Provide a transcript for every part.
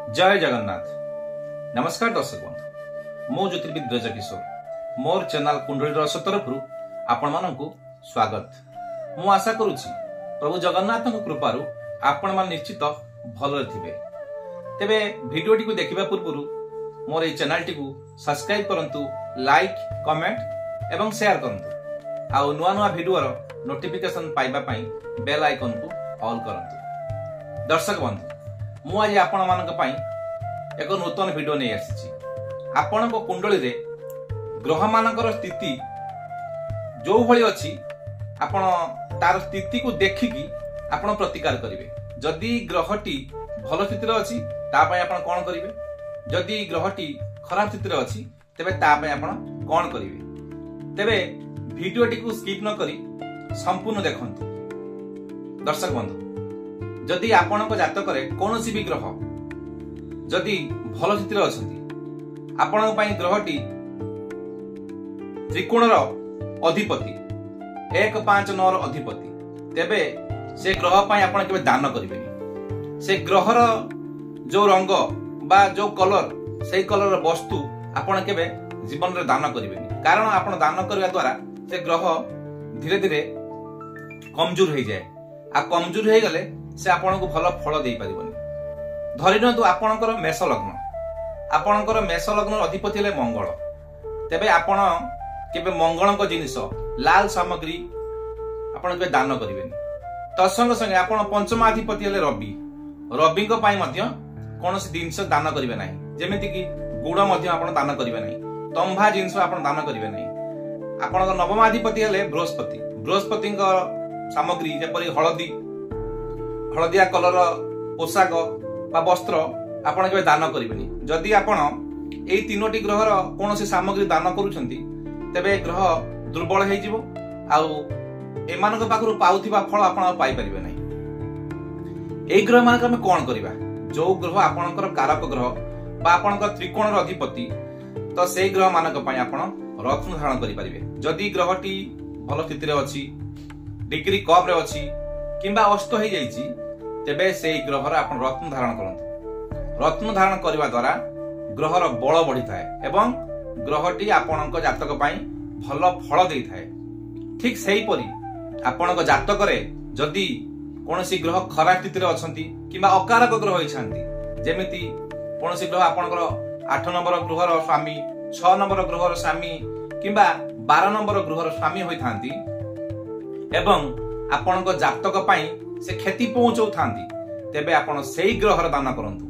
जय जगन्नाथ। नमस्कार दर्शक बंधु, मो ज्योतिर्विद ब्रज किशोर मोर चैनल कुंडली रस तरफ आपण मानकु स्वागत। मु आशा करुछि प्रभु जगन्नाथ कृपारु आपण मान निश्चित भल थिबे। तेबे वीडियो टी देखिबा पूर्व मोर ए चैनल टी सब्सक्राइब करंतु, लाइक कमेंट एवं शेयर करंतु। आउ नुआ नुआ वीडियो रो नोटिफिकेशन पाइबा पई बेल आइकन को ऑल करंतु। दर्शक बंधु, मु आज आपण मानक पई एक नूतन वीडियो नै आसीछि। आपण को कुंडली रे ग्रह मानकर स्थिति जो भली अछि, आपण तार स्थिति को देखिकी आपण प्रतिकार करिवे। जदि ग्रहटी भल स्थिति रे अछि ता पई आपण कोन करिवे, जदि ग्रहटी खराब स्थिति रे अछि तेबे ता पई आपण कोन करिवे। तेबे वीडियो टी को स्किप न करी संपूर्ण देखंतु। दर्शक बंधु, जदि आपण को जातक रे कोनोसी भी ग्रह जदि भल स्थिति रे अछंती, आपण पई ग्रहटी त्रिकोण रो अधिपति 1, 5, 9 रो अधिपति, तेबे से ग्रह पई आपण केबे दान करिवेनी। से ग्रहर जो रंग बा जो कलर, सेई कलर रो वस्तु आपण केबे जीवन रे दान करिवेनी। कारण आपण दान करबा द्वारा से ग्रह धीरे धीरे कमजोर हो जाए। आ कमजोर हो गले से आपण को भल फल दे परिबनी। धरि नतु आपणकर मेष लग्न, आपणकर मेष लग्न अधिपति ले मंगल, तेबे आपण केबे मंगलक जिनिस लाल सामग्री आपण केबे दान करिवेनी। तत्संग संगे आपण पंचमाधिपति ले रवि, रवि को पाई मध्य कोनोसी जिनिस दान करिवे नाही। जेमिति कि गुड़ मध्य आपण दान करिवे नाही, तंभा जिनिस आपण दान करिवे नाही। आपण नवमाधिपति ले बृहस्पति, बृहस्पति सामग्री जेपरि हळदी, हळदिया कलर पोशाक बा वस्त्र आपण केबे दान करिवेनी। जदि आपण एई तीनोटी ग्रहर कोनोसी सामग्री दान करूछंती तेबे ग्रह दुर्बल हे जिवो, आउ एमानक पाखरु पाउथिबा फल आपण पाई परिबे नाही। एई ग्रह मानक हम कोन करिबा? जो ग्रह आपणकर कारक ग्रह बा आपणकर त्रिकोण रो अधिपति, तो सेई ग्रह मानक पई आपण रत्न धारण करि परिबे। जदि ग्रहटी भल स्थिति रे अछि, डिग्री कम रे अछि किंबा अस्त हो जाइछि, तेबे सेई ग्रहर आपण रत्न धारण करंतु। रत्न धारण करबा द्वारा ग्रहर बल बढ़ी थाए एवं ग्रहटी आपणक जातक पई भल फल देई थाए। ठीक सेही परी आपणक जातक रे जदि कोनोसी ग्रह खराब स्थिति रे अछंती किंबा अकारक ग्रह होइछांती, जेमिति कोनोसी ग्रह आपणकर 8 नंबर ग्रहर स्वामी, 6 नंबर ग्रहर स्वामी किंबा 12 नंबर ग्रहर स्वामी होइथांती एवं आपणक जातक पई से क्षति पहुंचाउ थांती, तेबे आपण सेही ग्रहर दान करंतु।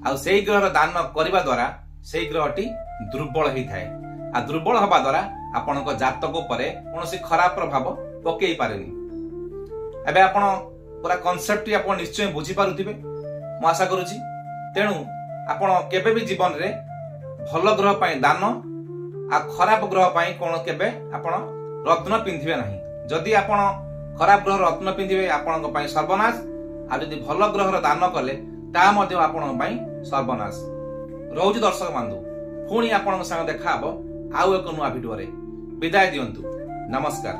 आ सेही ग्रहर दान करबा द्वारा सेही ग्रहटी दुर्बल हेई थाए। आ दुर्बल हबा द्वारा आपणक जातक उपरे कोनोसी खराब प्रभाव पकेई पारेनी। एबे आपण पूरा कांसेप्ट आपण निश्चय बुझी पारुथिबे म आशा करूची। तेनु आपण केबे भी जीवन रे भल ग्रह पई दान आ खराब ग्रह पई कोन केबे आपण रत्न पिंधिबे नाही। जदि आपण खराब ग्रह रत्न पिंधिबे आपण पई सर्वनाश, आ जदि भल ग्रहर दान कले ता मध्ये आपण पई सर्वनाश। रहउची दर्शक बंधु, पुणी आपण संग देखा हबो आउ एक नुआ वीडियो रे। विदाय दियंतु। नमस्कार।